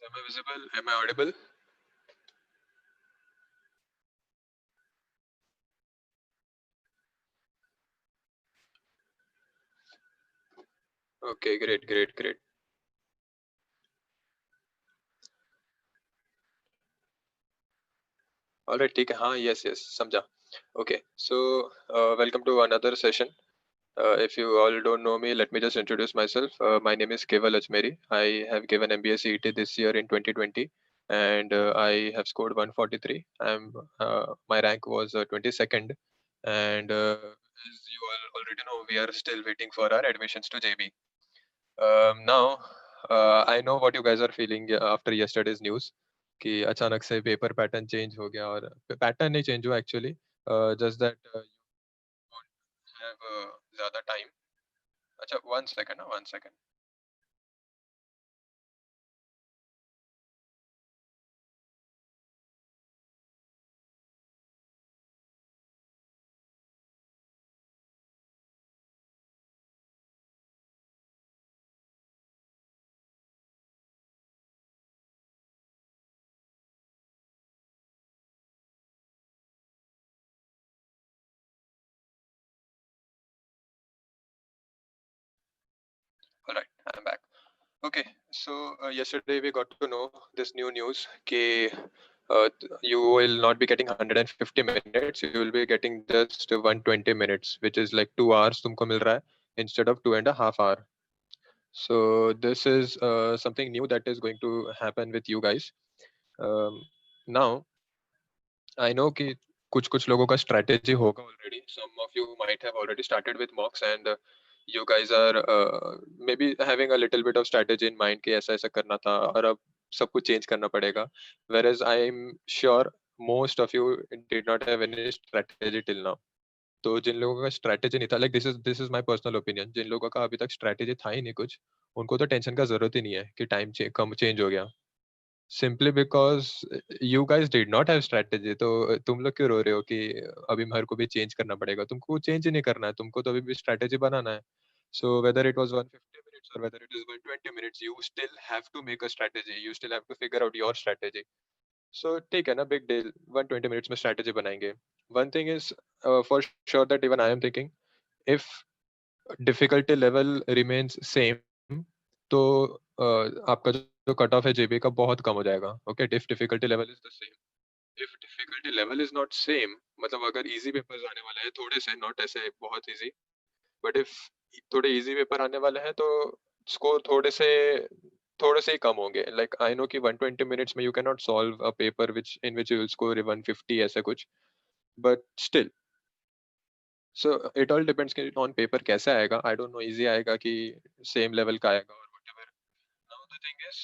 Am I visible? Am I audible? Okay, great, great, great. All right, ठीक है. हाँ, yes, yes, समझा. Okay, so welcome to another session. If you all don't know me, let me just introduce myself. My name is Keval Ajmeri. I have given MBA CET this year in 2020, and I have scored 143. My rank was 22nd, and as you all already know, we are still waiting for our admissions to JB. Now, I know what you guys are feeling after yesterday's news कि अचानक से paper pattern change हो गया और pattern नहीं change हुआ actually just that you have ज़्यादा time. अच्छा, वन सेकंड ना, one second. Alright, I'm back. Okay, so yesterday we got to know this new news कि you will not be getting 150 minutes, you will be getting just 120 minutes, which is like 2 hours तुमको मिल रहा है instead of 2.5 hours. So this is something new that is going to happen with you guys. Now I know कि कुछ लोगों का strategy होगा already. Some of you might have already started with mocks and you guys are maybe having a little bit of strategy in mind कि ऐसा ऐसा करना था और अब सब कुछ change करना पड़ेगा. Whereas I am sure most of you did not have any strategy till now. तो जिन लोगों का स्ट्रैटेजी नहीं था, like this is my personal opinion, जिन लोगों का अभी तक स्ट्रैटेजी था ही नहीं कुछ, उनको तो टेंशन का जरूरत ही नहीं है कि टाइम कम चेंज हो गया. Simply because you guys did not have strategy. तो तुम लोग क्यों रो रहे हो कि अभी मेरे को भी चेंज करना पड़ेगा? तुमको चेंज ही नहीं करना है, तुमको तो अभी भी स्ट्रैटेजी बनाना है. So whether it was 150 minutes or whether it is 120 minutes, you still have to make a strategy, you still have to figure out your strategy. सो ठीक है ना, बिग डील. 120 मिनट्स में स्ट्रैटेजी बनाएंगे. One thing is for sure that even I am thinking, if difficulty level remains same, तो आपका जो cut off है जेबी का बहुत कम हो जाएगा. Okay, if difficulty level is the same, if difficulty level is not same, मतलब अगर इजी पेपर्स आने वाले हैं थोड़े से, नॉट ऐसे बहुत इजी, बट इफ थोड़े इजी पेपर आने वाले हैं तो स्कोर थोड़े से ही कम होंगे. लाइक आई नो कि 120 मिनट्स में you can not solve a paper which in which you will score 150 ऐसा कुछ, but still. So it all depends कि ऑन पेपर कैसा आएगा. आई डोंट नो इजी आएगा कि सेम लेवल का आएगा और whatever. Now the thing is,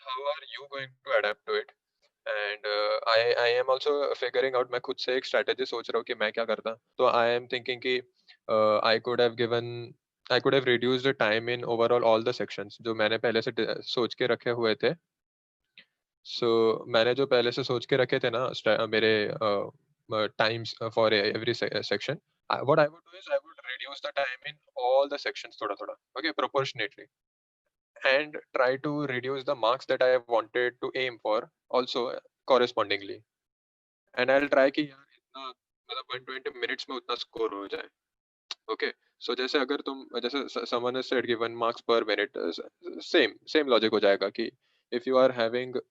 how are you going to adapt to it? And I am also figuring out. मैं खुद से एक स्ट्रेटजी सोच रहा हूँ कि मैं क्या करता. तो आई एम थिंकिंग कि I could have given I could have reduced the time in overall all the sections जो मैंने पहले से सोच के रखे हुए थे. सो मैंने जो पहले से सोच के रखे थे ना मेरे times for every section. What I would do is I would reduce the time in all the sections thoda thoda, okay, proportionately, and try to reduce the marks that I wanted to aim for also correspondingly. And I'll try कि यार इतना मतलब 120 minutes में उतना score हो जाए. Okay, so जैसे अगर तुम जैसे someone has said कि 1 marks per minute, same logic हो जाएगा कि if you are having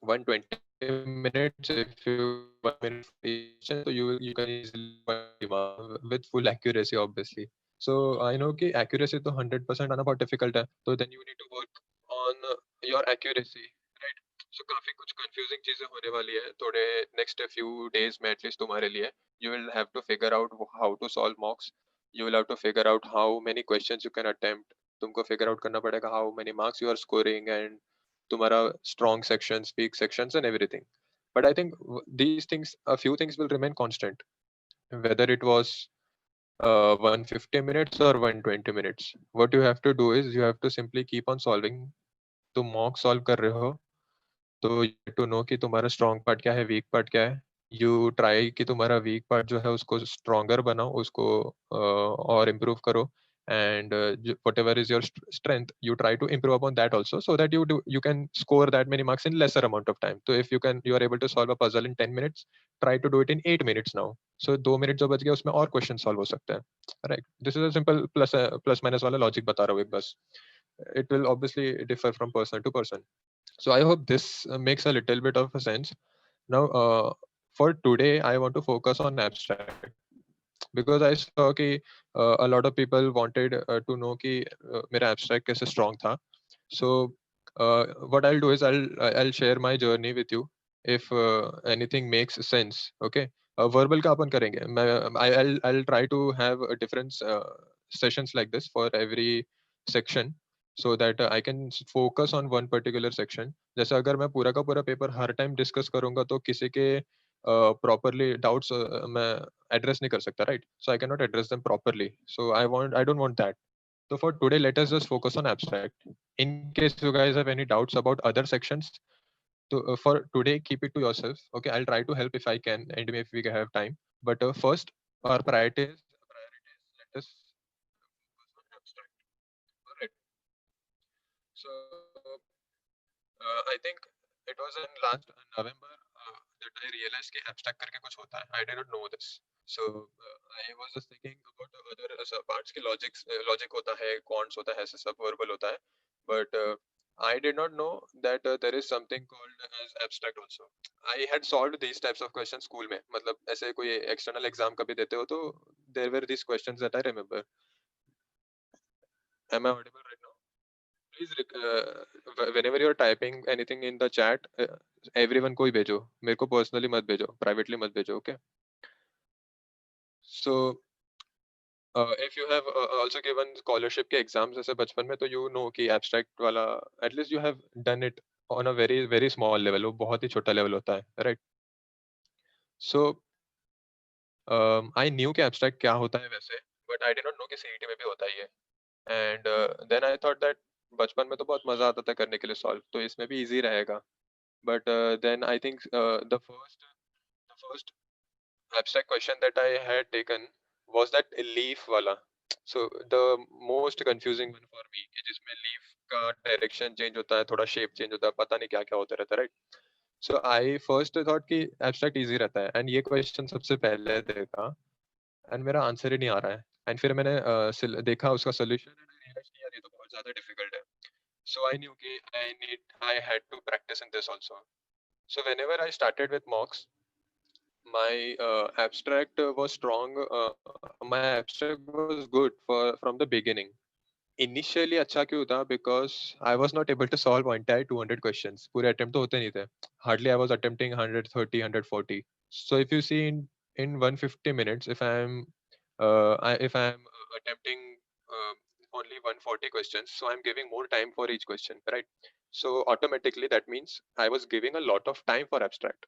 120 minutes, if you 1 minute each, so you can easily with full accuracy, obviously. So I know कि accuracy तो 100% आना बहुत difficult है. तो then you need to work on your accuracy, right? So काफी कुछ confusing चीजें होने वाली है थोड़े next few days में at least तुम्हारे लिए. You will have to figure out how to solve mocks. You will have to figure out how many questions you can attempt. तुमको figure out करना पड़ेगा how many marks you are scoring and तुम्हारा strong sections, weak sections and everything. But I think these things, a few things will remain constant, whether it was 150 minutes or 120 minutes. What you have to do is you have to simply keep on solving. तुम mock solve कर रहे हो तो you have to know कि तुम्हारा strong part क्या है, weak part क्या है. You try कि तुम्हारा weak part जो है उसको stronger बनाओ, उसको और improve करो. and whatever is your strength, you try to improve upon that also, so that you can score that many marks in lesser amount of time. So if you are able to solve a puzzle in 10 minutes, try to do it in 8 minutes now. So 2 minute जो बच गया उसमें और question solve हो सकते हैं, right? This is a simple plus minus वाला logic बता रहा हूँ एक बस. It will obviously differ from person to person. So I hope this makes a little bit of a sense. Now, for today, I want to focus on abstract because I saw कि a lot of people wanted to know कि मेरा abstract कैसे strong था. So what I'll do is I'll share my journey with you if anything makes sense. Okay. Verbal का अपन करेंगे. I'll try to have a different sessions like this for every section so that I can focus on one particular section. जैसे अगर मैं पूरा का पूरा paper हर time discuss करूंगा तो किसी के प्रॉपरली डाउट्स मैं एड्रेस नहीं कर सकता, right? So I can not address them properly. So I don't want that. So for today, let us just focus on abstract. In case you guys have any doubts about other sections, for today, keep it to yourself. Okay, I'll try to help if I can, and if we have time. But first, our priority is let us focus on abstract. All right. So I think it was in last November that I realized कि abstract करके कुछ होता है. I did not know this. So I was just thinking about other parts के logic होता है, quants होता है, ऐसे सब verbal होता है. But I did not know that there is something called as abstract also. I had solved these types of questions school में. मतलब ऐसे कोई external exam कभी देते हो तो there were these questions that I remember. Am I audible right now? Please whenever you're typing anything in the chat, everyone को ही भेजो, मेरे को personally मत भेजो, privately मत भेजो. Okay. So if you have also given scholarship के exams ऐसे बचपन में, तो you know कि abstract वाला at least you have done it on a very very small level. वो बहुत ही छोटा level होता है, right? So I knew कि abstract क्या होता है वैसे, but I did not know कि CET में भी होता है ये. And then I thought that बचपन में तो बहुत मजा आता था करने के लिए solve, तो इसमें भी easy रहेगा. But then I think the first abstract question that I had taken was that leaf wala. So the most confusing one for me कि जिसमें leaf का direction change होता है, थोड़ा shape change होता है, पता नहीं क्या क्या होता रहता है, right? So I first thought कि abstract easy रहता है, and ये question सबसे पहले देखा and मेरा आंसर ही नहीं आ रहा है. And फिर मैंने देखा उसका solution and I realized कि यार ये तो बहुत ज़्यादा difficult है. So I knew कि I had to practice in this also. So whenever I started with mocks, my abstract was strong. My abstract was good from the beginning. Initially अच्छा क्यों था? Because I was not able to solve entire 200 questions. पूरे attempt तो होते नहीं थे. Hardly I was attempting 130, 140. So if you see in 150 minutes, if I am attempting uh, only 140 questions, so I'm giving more time for each question, right? So automatically that means I was giving a lot of time for abstract.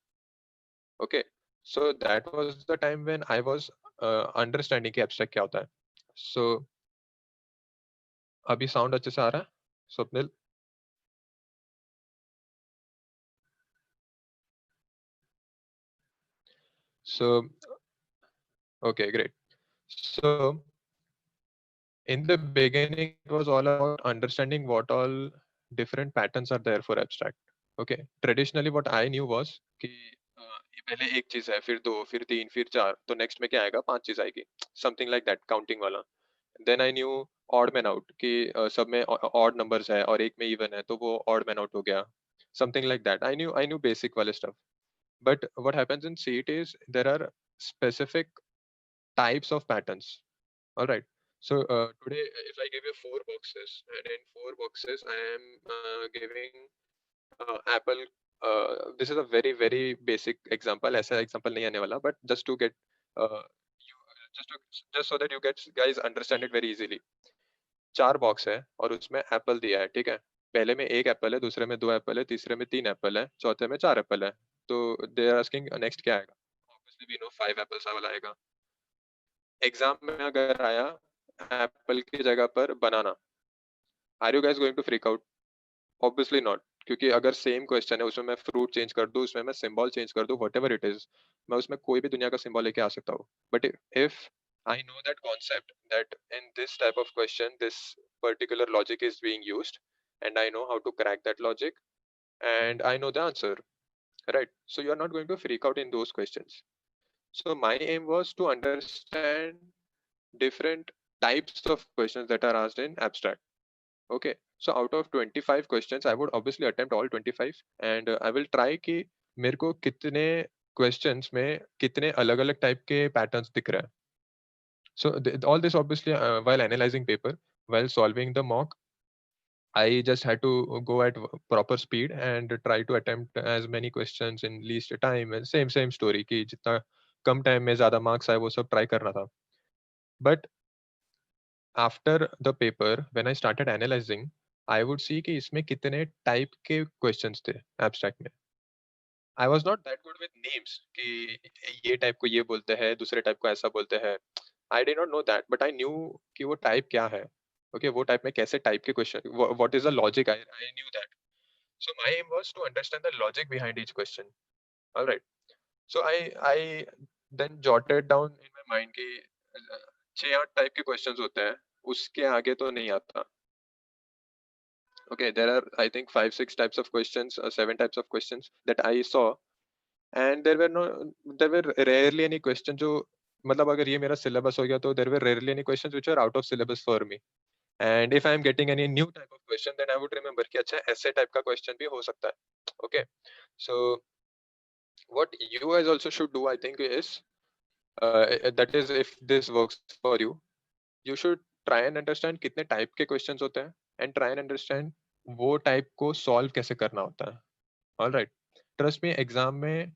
Okay, so that was the time when I was understanding कि abstract क्या होता है. So अभी sound अच्छे से आ रहा है, Swapnil? So okay, great. So in the beginning, it was all about understanding what all different patterns are there for abstract. Okay, traditionally what I knew was कि ये पहले एक चीज है, फिर दो, फिर तीन, फिर चार, तो नेक्स्ट में क्या आएगा? पांच चीज आएगी, समथिंग लाइक दैट, काउंटिंग वाला. Then I knew odd man out कि सब में ऑड नंबर्स है और एक में इवन है, तो वो ऑड मैन आउट हो गया, something like that. I knew basic वाले stuff. But what happens in CET is there are specific types of patterns. All right. So today, if I give you four boxes, and in four boxes, I am giving Apple. This is a very very basic example. ऐसा example नहीं आने वाला, but just to get you just so that you get guys understand it very easily. चार box है और उसमें Apple दिया है, ठीक है? पहले में एक एप्पल है, दूसरे में दो एप्पल है, तीसरे में तीन एप्पल है, चौथे में चार एप्पल है. तो दे आर आस्किंग नेक्स्ट क्या आएगा? Obviously we know five apples वाला आएगा. एग्जाम में अगर आया एप्पल की जगह पर banana, are you guys going to freak out? Obviously not. क्योंकि अगर सेम क्वेश्चन है, उसमें मैं फ्रूट चेंज कर दूं, उसमें मैं सिंबल चेंज कर दूं, व्हाटएवर इट इज, मैं उसमें कोई भी दुनिया का सिंबल लेके आ सकता हूँ. But if I know that concept that in this type of question, this particular logic is being used, and I know how to crack that logic, and I know the answer, right? So you're not going to freak out in those questions. So my aim was to understand different types of questions that are asked in abstract. Okay. So out of 25 questions, I would obviously attempt all 25, and I will try कि मेरे को कितने questions में कितने अलग-अलग type के patterns दिख रहा है. So all this obviously while analyzing paper, while solving the mock, I just had to go at proper speed and try to attempt as many questions in least time. And same story कि जितना कम time में ज़्यादा marks आए वो सब try करना था. But after the paper, when I started analyzing, I would see कि इसमें कितने type के questions थे abstract में. I was not that good with names कि ये type को ये बोलते हैं, दूसरे type को ऐसा बोलते हैं. I did not know that, but I knew कि वो type क्या है. Okay, वो type में कैसे type के question, what is the logic, I knew that. So my aim was to understand the logic behind each question. All right. So I then jotted down in my mind कि 6-8 type के questions होते हैं, उसके आगे तो नहीं आता. Okay, there are I think 5-6 types of questions, 7 types of questions that I saw, and there were rarely any question जो मतलब अगर ये मेरा syllabus हो गया तो there were rarely any questions which are out of syllabus for me. And if I am getting any new type of question, then I would remember कि अच्छा ऐसे type का question भी हो सकता है. Okay, so what you guys also should do, I think, is that is if this works for you, you should try and understand कितने type के questions होते हैं and try and understand वो type को solve कैसे करना होता है. All right. Trust me, exam में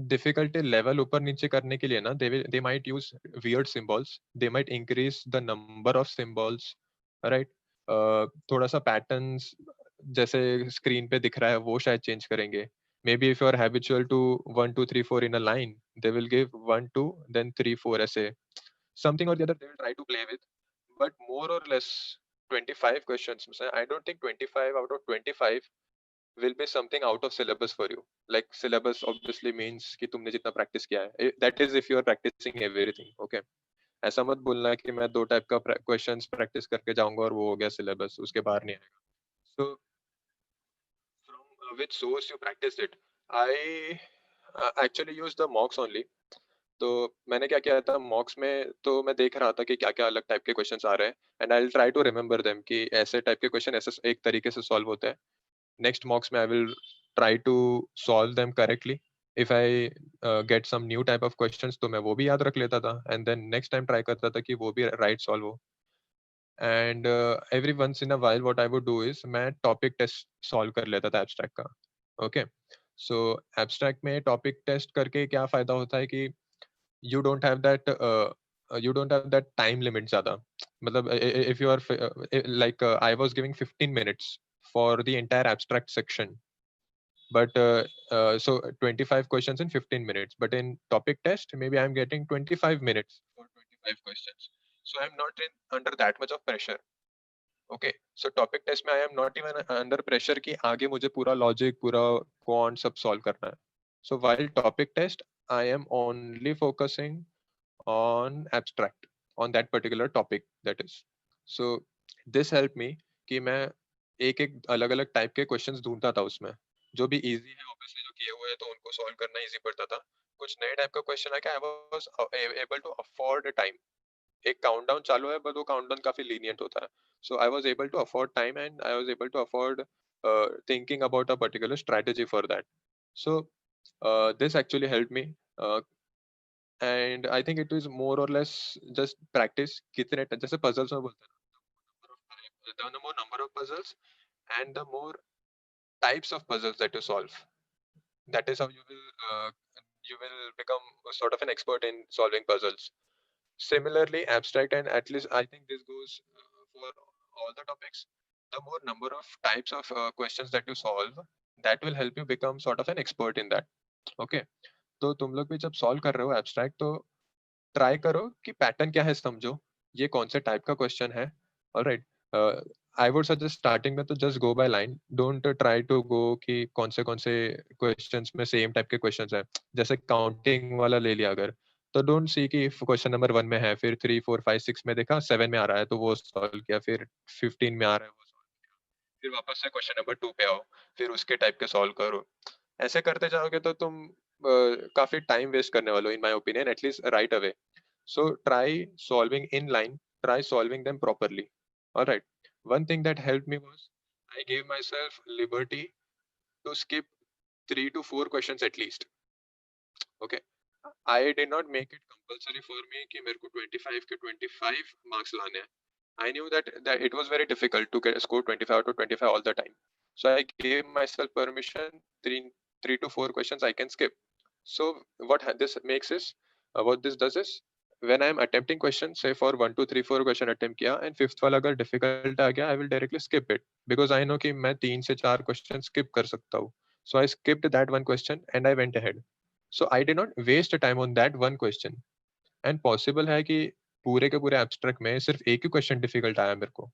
difficulty level ऊपर नीचे करने के लिए ना they might use weird symbols. They might increase the number of symbols. Right. थोड़ा सा patterns जैसे screen पे दिख रहा है वो शायद change करेंगे. Maybe if you are habitual to 1 2 3 4 in a line, they will give 1 2 then 3 4 ऐसे. Something or the other they will try to play with. But more or less 25 questions. I don't think 25 out of 25 will be something out of syllabus for you. Like syllabus obviously means कि तुमने जितना practice किया है. That is if you are practicing everything. Okay. ऐसा मत बोलना कि मैं 2 type का questions practice करके जाऊंगा और वो हो गया syllabus, उसके बाहर नहीं आएगा. So from which source you practiced it? I actually used the mocks only. तो मैंने क्या किया था मॉक्स में, तो मैं देख रहा था कि क्या क्या अलग टाइप के क्वेश्चंस आ रहे हैं and I will try to remember them कि ऐसे टाइप के क्वेश्चन ऐसे एक तरीके से सॉल्व होते हैं. नेक्स्ट मॉक्स में I will try to solve them correctly. If I get some new type of questions तो मैं वो भी याद रख लेता था and then next time try करता था कि वो भी राइट सॉल्व हो. And every once in a while what I would do is मैं टॉपिक टेस्ट सॉल्व कर लेता था एब्स्ट्रैक्ट का. ओके. सो एब्स्ट्रैक्ट में टॉपिक टेस्ट करके क्या फायदा होता है कि you don't have that time limit ज़्यादा. मतलब if you are like I was giving 15 minutes for the entire abstract section, but so 25 questions in 15 minutes, but in topic test maybe I'm getting 25 minutes for 25 questions, so I'm not under that much of pressure. Okay, so topic test में I am not even under pressure कि आगे मुझे पूरा logic पूरा quant सब solve करना है. So while topic test I am only focusing on abstract, on that particular topic, that is. So this helped me कि मैं एक एक अलग अलग टाइप के क्वेश्चंस ढूंढता था उसमें. जो भी इजी है ऑब्वियसली जो किए हुए हैं तो उनको सॉल्व करना इजी पड़ता था. कुछ नए टाइप का क्वेश्चन है कि I was able to afford time. एक काउंटडाउन चालू है बट वो काउंटडाउन काफी लीनियंट होता है. So I was able to afford time and I was able to afford thinking about a particular strategy for that. So this actually helped me, and I think it is more or less just practice. कितने जैसे puzzles में बोलते हैं the more number of puzzles and the more types of puzzles that you solve, that is how you will become sort of an expert in solving puzzles. Similarly, abstract, and at least I think this goes for all the topics. The more number of types of questions that you solve, that will help you become sort of an expert in that. Okay. तो तुम लोग भी जब solve कर रहे हो abstract तो try करो कि पैटर्न क्या है समझो, ये कौन से टाइप का क्वेश्चन है. Alright. I would suggest starting में तो just go by line, don't try to go कि कौन से क्वेश्चंस में सेम टाइप के क्वेश्चंस हैं. जैसे काउंटिंग वाला ले लिया अगर, तो डोंट सी कि क्वेश्चन नंबर 1 में है, फिर 3, 4, 5, 6 में देखा, 7 में आ रहा है तो वो सॉल्व किया, फिर 15 में आ रहा है वो सॉल्व किया, फिर वापस से क्वेश्चन नंबर 2 पे आओ, फिर उसके टाइप के सॉल्व करो। ऐसे करते जाओगे तो तुम काफी टाइम वेस्ट करने वाले हो, in my opinion, at least right away. So try solving in line, try solving them properly. All right. One thing that helped me was I gave myself liberty to skip 3 to 4 questions at least. Okay. I did not make it compulsory for me कि मेरे को 25 के 25 marks लाने हैं. I knew that it was very difficult to get score 25 out of 25 all the time. So I gave myself permission, three to four questions I can skip. So this makes is what this does is when I am attempting questions, say for 1, 2, 3, 4 question attempt किया and fifth वाला अगर difficult आ गया, I will directly skip it because I know कि मैं 3 से 4 question skip कर सकता हूँ. So I skipped that one question and I went ahead. So I did not waste time on that one question. And possible है कि पूरे के पूरे एब्स्ट्रैक्ट में सिर्फ एक ही क्वेश्चन डिफिकल्ट आया मेरे को,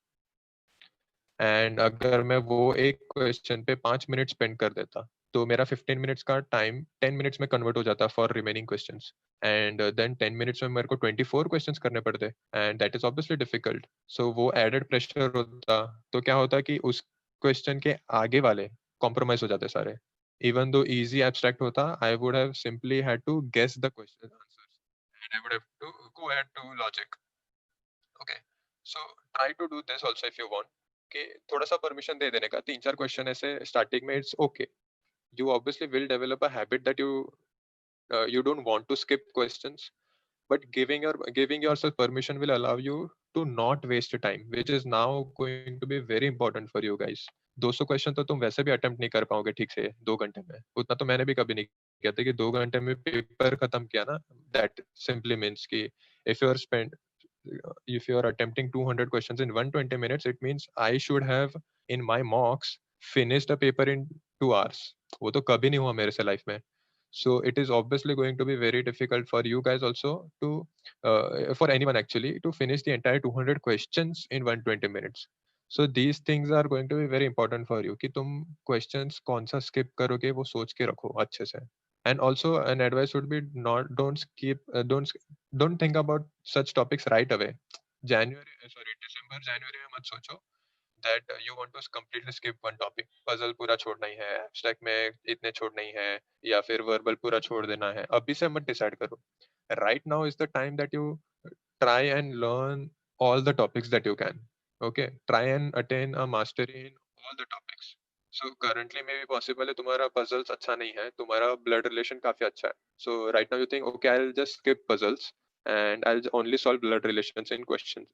एंड अगर मैं वो एक क्वेश्चन पे 5 मिनट स्पेंड कर देता तो मेरा 15 मिनट्स का टाइम 10 मिनट्स में कन्वर्ट हो जाता for remaining questions, and then 10 minutes में मेरे को 24 क्वेश्चंस करने पड़ते, and that is obviously difficult. So वो एडेड प्रेशर होता, तो क्या होता कि उस क्वेश्चन के आगे वाले कॉम्प्रोमाइज हो जाते सारे. इवन दो इजी एब्स्ट्रैक्ट होता, I would have simply had to guess the question answers and I would have to go ahead to logic. Okay, so try to do this also if you want, कि थोड़ा सा permission दे देने का, 3-4 question ऐसे starting में, it's okay. You obviously will develop a habit that you don't want to skip questions, but giving yourself permission will allow you to not waste time, which is now going to be very important for you guys. 200 question तो तुम वैसे भी attempt नहीं कर पाओगे ठीक से 2 घंटे में, उतना तो मैंने भी कभी नहीं किया था कि 2 घंटे में पेपर खत्म किया ना. दैट सिंपली मीन्स कि if you are spend if you are attempting 200 questions in 120 minutes, it means I should have in my mocks finished a paper in 2 hours. वो तो कभी नहीं हुआ मेरे से लाइफ में. So it is obviously going to be very difficult for you guys also to for anyone actually to finish the entire 200 questions in 120 minutes. So these things are going to be very important for you कि तुम questions कौन सा skip करोगे वो सोच के रखो अच्छे से. And also an advice would be not don't skip don't think about such topics right away. December, January में मत सोचो that you want to completely skip one topic. Puzzle पूरा छोड़ना ही है, abstract में इतने छोड़ना ही है, या फिर verbal पूरा छोड़ देना है. अभी से मत decide करो. Right now is the time that you try and learn all the topics that you can. Okay, try and attain a mastery in all the topics. So currently maybe possible है तुम्हारा puzzles अच्छा नहीं है, तुम्हारा blood relation काफी अच्छा है. So right now you think okay I'll just skip puzzles and I'll only solve blood relations in questions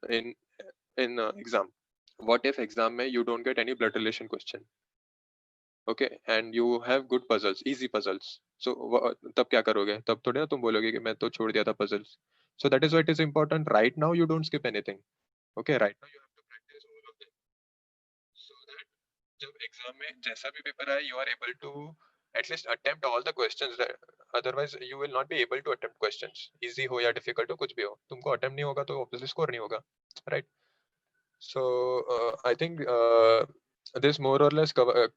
in exam. What if exam में you don't get any blood relation question? Okay, and you have good puzzles, easy puzzles. So तब क्या करोगे? तब थोड़ी ना तुम बोलोगे कि मैं तो छोड़ दिया था puzzles. So that is why it is important. Right now you don't skip anything. Okay, right now you have to practice all of them so that जब एग्जाम में जैसा भी पेपर आए you are able to at least attempt all the questions that, otherwise you will not be able to attempt questions, easy हो या difficult हो कुछ भी हो, तुमको attempt नहीं होगा तो obviously score नहीं होगा, right? So I think this more or less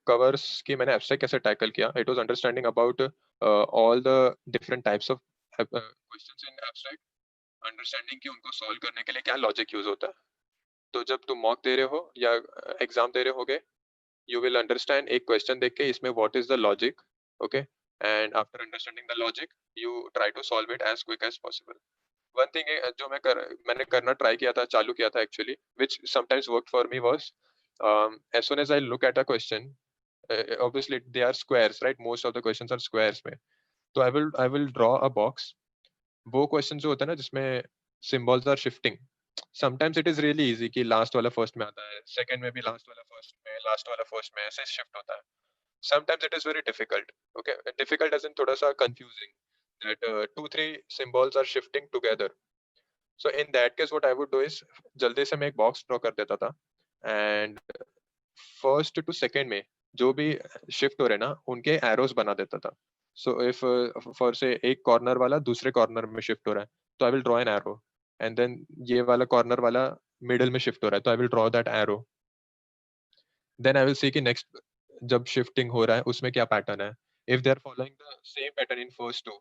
covers कि मैंने abstract कैसे tackle किया. It was understanding about all the different types of questions in abstract, understanding कि उनको solve करने के लिए क्या logic use होता है. तो जब तुम mock दे रहे हो या exam दे रहे होगे, you will understand एक question देख के इसमें what is the logic, okay, and after understanding the logic you try to solve it as quick as possible. One thing जो मैंने करना try किया था, चालू किया था actually, which sometimes worked for me was as soon as I look at a question, obviously they are squares, right? Most of the questions are squares में, तो I will draw a box. वो question जो होता है ना जिसमें symbols are shifting, sometimes it is really easy कि last वाला फर्स्ट में आता है, सेकंड में भी लास्ट वाला फर्स्ट में, लास्ट वाला फर्स्ट में, ऐसे शिफ्ट होता है. Sometimes it is very difficult. Okay, difficult as in थोड़ा सा confusing that 2-3 symbols are shifting together. So in that case what I would do is जल्दी से मैं एक बॉक्स ड्रॉ कर देता था, एंड फर्स्ट टू सेकंड में जो भी शिफ्ट हो रहे ना उनके एरोस बना देता था. सो इफ फॉर से एक कॉर्नर वाला दूसरे कॉर्नर में शिफ्ट हो रहा है तो I will draw an arrow, and then ये वाला कॉर्नर वाला मिडिल में शिफ्ट हो रहा है तो I will draw that arrow. Then I will see कि नेक्स्ट जब शिफ्टिंग हो रहा है उसमें क्या पैटर्न है. If they are following the same pattern in first two,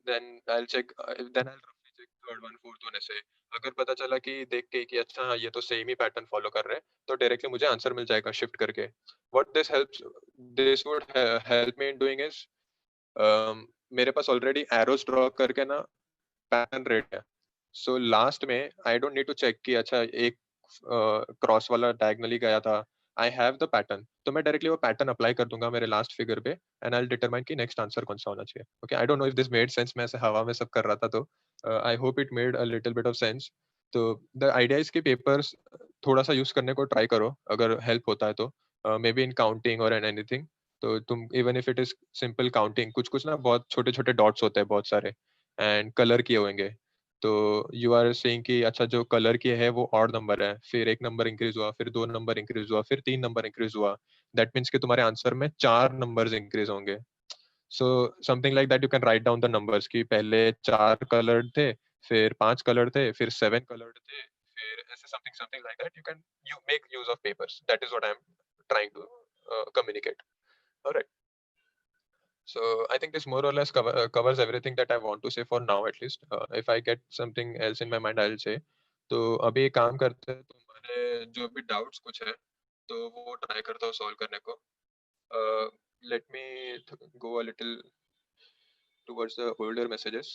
then I will check, then I will रफली check third one fourth one ऐसे। अगर पता चला कि देख के कि अच्छा हाँ, ये तो सेम ही पैटर्न फॉलो कर रहे हैं, तो डायरेक्टली मुझे आंसर मिल जाएगा शिफ्ट करके। What this would help me in doing is, मेरे पास ऑलरेडी एरोस ड्रॉ करके ना पैटर्न रेट है। सो लास्ट में I don't need to check कि अच्छा एक क्रॉस वाला डायगनली गया था। आई हैव द पैटर्न, तो मैं डायरेक्टली वो पैटर्न अप्लाई कर दूंगा मेरे लास्ट फिगर पे, एंड आई विल डिटरमाइन कि नेक्स्ट आंसर कौन सा होना चाहिए। Okay, I don't know if this made sense, मैं ऐसे हवा में सब कर रहा था, तो I hope it made a little bit of sense. तो द आइडिया इज कि पेपर्स थोड़ा सा यूज करने को ट्राई करो, अगर हेल्प होता है तो, मे बी इन काउंटिंग और एन एनीथिंग। तो तुम even if it is simple counting, कुछ कुछ ना बहुत छोटे छोटे डॉट्स होते हैं बहुत सारे, एंड कलर किए होंगे, तो यू आर सेइंग कि अच्छा जो कलर किए है वो ऑड नंबर है, फिर एक नंबर इंक्रीज हुआ, फिर दो नंबर इंक्रीज हुआ, फिर तीन नंबर इंक्रीज हुआ, दैट मीन्स कि तुम्हारे आंसर में चार नंबर्स इंक्रीज होंगे। So something like that, you can write down the numbers कि पहले चार कलर्ड थे, फिर पांच कलर थे, फिर सेवन कलर्ड थे, फिर ऐसे something something like that. You can you make use of papers, that is what I am trying to communicate. All right. So I think this more or less covers everything that I want to say for now, at least. If I get something else in my mind, I'll say. तो अभी एक काम करते हैं, तुम्हारे जो भी doubts कुछ है तो वो ट्राई करता हूँ सॉल्व करने को. Let me go a little towards the older messages.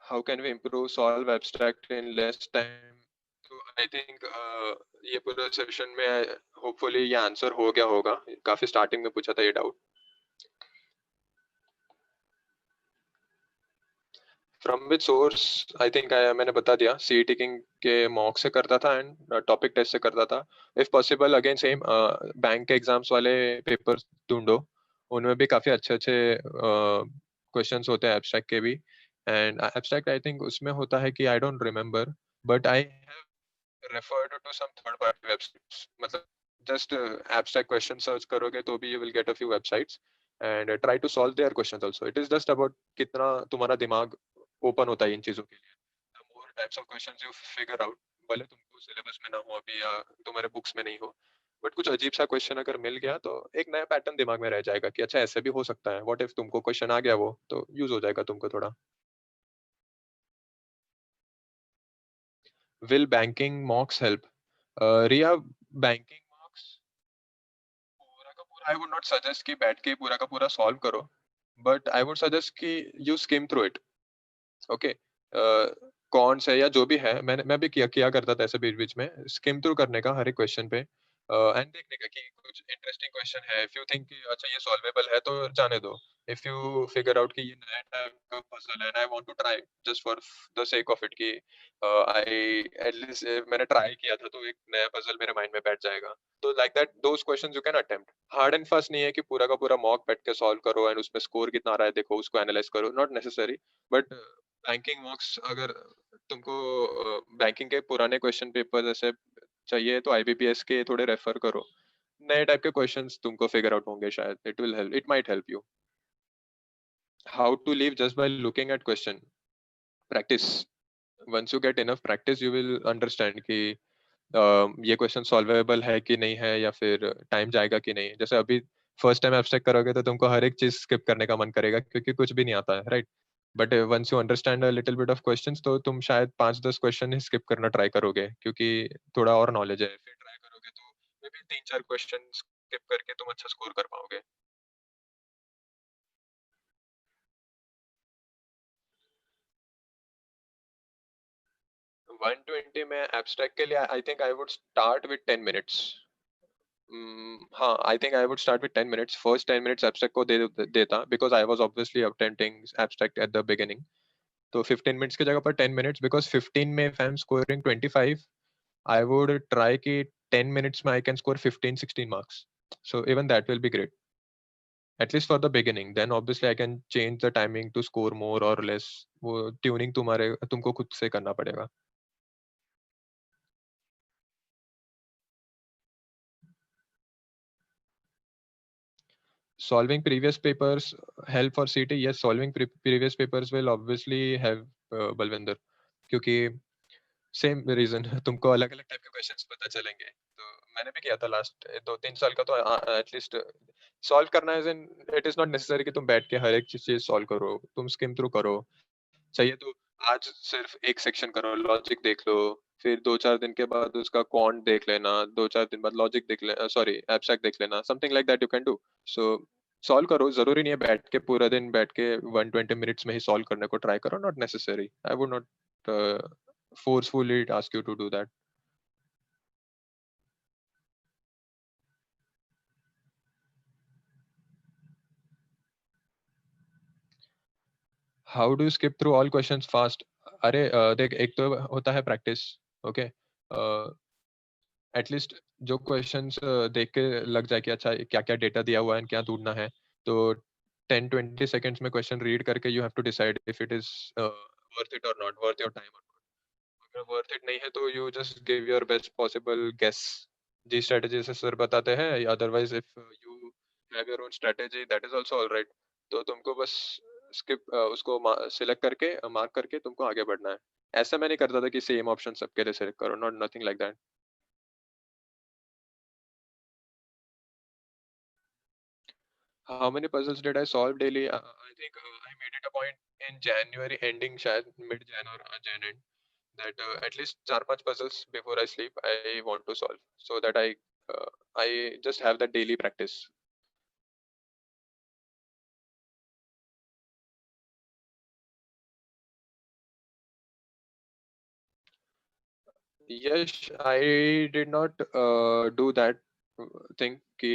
How can we improve solve abstract in less time? तो आई थिंक ये पूरा सेशन में होपफुली ये आंसर हो गया होगा. काफी स्टार्टिंग में पूछा था ये doubt. From which source? I think मैंने बता दिया, सीईटी किंग के मॉक से करता था एंड टॉपिक टेस्ट से करता था. If possible again same bank के एग्जाम्स वाले पेपर ढूंढो, उनमें भी काफी अच्छे अच्छे क्वेश्चंस होते हैं एब्स्ट्रैक्ट के भी. एंड एब्स्ट्रैक्ट आई थिंक उसमें होता है कि I don't remember, but I have referred to some third party websites. मतलब जस्ट एब्स्ट्रैक्ट क्वेश्चन सर्च करोगे तो भी you will get a few websites, and try to solve their questions also. It is just about कितना तुम्हारा दिमाग open होता है इन चीजों के लिए. The more types of questions you figure out, भले तुमको सिलेबस में ना हो अभी या तुम्हारे बुक्स में नहीं हो, बट कुछ अजीब सा क्वेश्चन अगर मिल गया तो एक नया पैटर्न दिमाग में रह जाएगा कि अच्छा ऐसे भी हो सकता है. व्हाट इफ तुमको क्वेश्चन आ गया वो तो यूज हो जाएगा तुमको थोड़ा. Will banking mocks help? Riya, banking mocks पूरा का पूरा आई वुड नॉट सजेस्ट कि बैठ के पूरा का पूरा सॉल्व करो, बट आई वुड सजेस्ट कि you skim through it. Okay, कौन से या जो भी है, मैं भी किया करता था ऐसे बीच बीच में स्किम थ्रू करने का हर एक क्वेश्चन पे, एंड देखने का कि कुछ इंटरेस्टिंग क्वेश्चन है. इफ यू थिंक कि अच्छा ये सॉल्वेबल है तो जाने दो. इफ यू फिगर आउट कि ये नया टाइप का पजल है and I want to try just for the sake of it कि आई एटलीस्ट मैंने ट्राई किया था तो एक नया पजल मेरे माइंड में बैठ जाएगा. तो like that those questions you can attempt. Hard and fast नहीं है कि पूरा का पूरा मॉक बैठ के सॉल्व करो एंड उसमें स्कोर कितना आ रहा है देखो उसको एनालाइज करो, नॉट नेसेसरी. बट बैंकिंग मॉक्स अगर तुमको बैंकिंग के पुराने क्वेश्चन पेपर जैसे चाहिए तो आईबीपीएस के थोड़े रेफर करो. नए टाइप के क्वेश्चंस तुमको फिगर आउट होंगे शायद. It will help, it might help you. How to leave just by looking at question? Practice. Once you get enough practice you will understand कि ये क्वेश्चन सॉल्वेबल है कि नहीं है, या फिर टाइम जाएगा कि नहीं. जैसे अभी फर्स्ट टाइम एब्स्ट्रैक्ट करोगे तो तुमको हर एक चीज स्किप करने का मन करेगा क्योंकि कुछ भी नहीं आता है, right? But once you understand a little bit of questions तो तुम शायद 5-10 क्वेश्चन ही स्किप करना ट्राई करोगे क्योंकि थोड़ा और नॉलेज है. फिर ट्राई करोगे तो मे बी 3-4 क्वेश्चन स्किप करके तुम अच्छा स्कोर कर पाओगे. 120 में एब्स्ट्रैक्ट के लिए I think I would start with 10 minutes. हाँ, I think I would start with 10 minutes. First 10 minutes abstract को देता because I was obviously attempting abstract at the beginning. तो 15 मिनट्स की जगह पर 10 मिनट्स, बिकॉज 15 में if I'm scoring 25, I would try कि 10 minutes में I can score 15-16 marks. So even that will be great, at least for the beginning. Then obviously I can change the timing to score more or less. वो tuning तुम्हारे तुमको खुद से करना पड़ेगा. Solving previous papers help for CT? Yes, solving previous papers will obviously have, Balwinder, क्योंकि same reason तुमको अलग अलग टाइप के क्वेश्चंस पता चलेंगे. तो मैंने भी किया था लास्ट 2-3 साल का तो एटलीस्ट सॉल्व करना as in it is not necessary कि तुम बैठ के हर एक चीज सॉल्व करो, तुम स्किम थ्रू करो। चाहिए तो आज सिर्फ एक सेक्शन करो, लॉजिक देख लो, फिर 2-4 दिन के बाद उसका क्वांट देख लेना, 2-4 दिन बाद लॉजिक देख ले, सॉरी एब्स्ट्रैक्ट देख लेना, something like that you can do. So solve करो, जरूरी नहीं है बैठ के पूरा दिन बैठ के 120 मिनट्स में ही सॉल्व करने को ट्राई करो, not necessary, I would not forcefully ask you to do that. How do you skip through all questions fast? अरे देख, एक तो होता है प्रैक्टिस, ओके, एटलीस्ट जो क्वेश्चंस देख के लग जाए कि अच्छा क्या क्या डेटा दिया हुआ है and क्या ढूंढना है, तो 10-20 सेकेंड्स में क्वेश्चन रीड करके you have to decide if it is worth it और नॉट, वर्थ योर टाइम। अगर वर्थ इट नहीं है तो you just give your best possible guess, जी स्ट्रेटजी से सर बताते हैं, otherwise if you have your own strategy that is also alright. तो तुमको बस स्किप उसको सिलेक्ट करके मार्क करके तुमको आगे बढ़ना है। ऐसा मैं नहीं करता था कि सेम ऑप्शन सबके लिए सिलेक्ट करो, not nothing like that. How many puzzles did I solve daily? I think I made it a point in January ending, शायद mid Jan or Jan end, that at least 4-5 puzzles before I sleep I want to solve, so that I just have that daily practice. Yes, I did not do that thing कि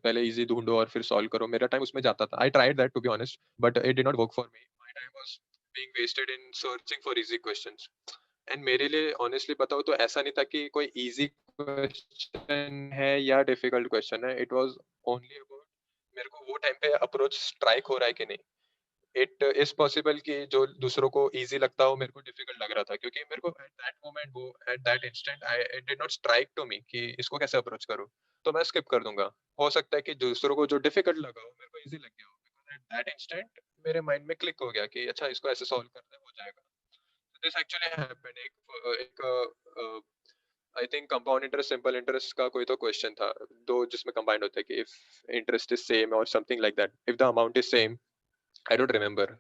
पहले easy ढूंढो और फिर solve करो, मेरा time उसमें जाता था। I tried that to be honest, but it did not work for me. My time was being wasted in searching for easy questions. And मेरे लिए ऑनेस्टली बताओ तो ऐसा नहीं था कि कोई इजी क्वेश्चन है या डिफिकल्ट क्वेश्चन है, इट वाज ओनली अबाउट मेरे को वो टाइम पे अप्रोच स्ट्राइक हो रहा है कि नहीं। इट इज पॉसिबल कि जो दूसरों को इजी लगता हो मेरे को डिफिकल्ट लग रहा था, क्योंकि मेरे को एट दैट मोमेंट वो at that instant I it did not strike to me कि इसको कैसे अप्रोच करूं, तो मैं स्किप कर दूंगा। हो सकता है कि दूसरों को जो डिफिकल्ट लगा हो मेरे को इजी लग गया हो, बिकॉज एट दैट इंस्टेंट मेरे माइंड में क्लिक हो गया कि अच्छा इसको ऐसे सॉल्व करना है, हो जाएगा। This actually happened. एक I think compound interest simple interest का कोई तो क्वेश्चन था, दो जिसमें कंबाइंड होता है कि इफ इंटरेस्ट इज सेम और something like that, if the amount is same, I don't remember,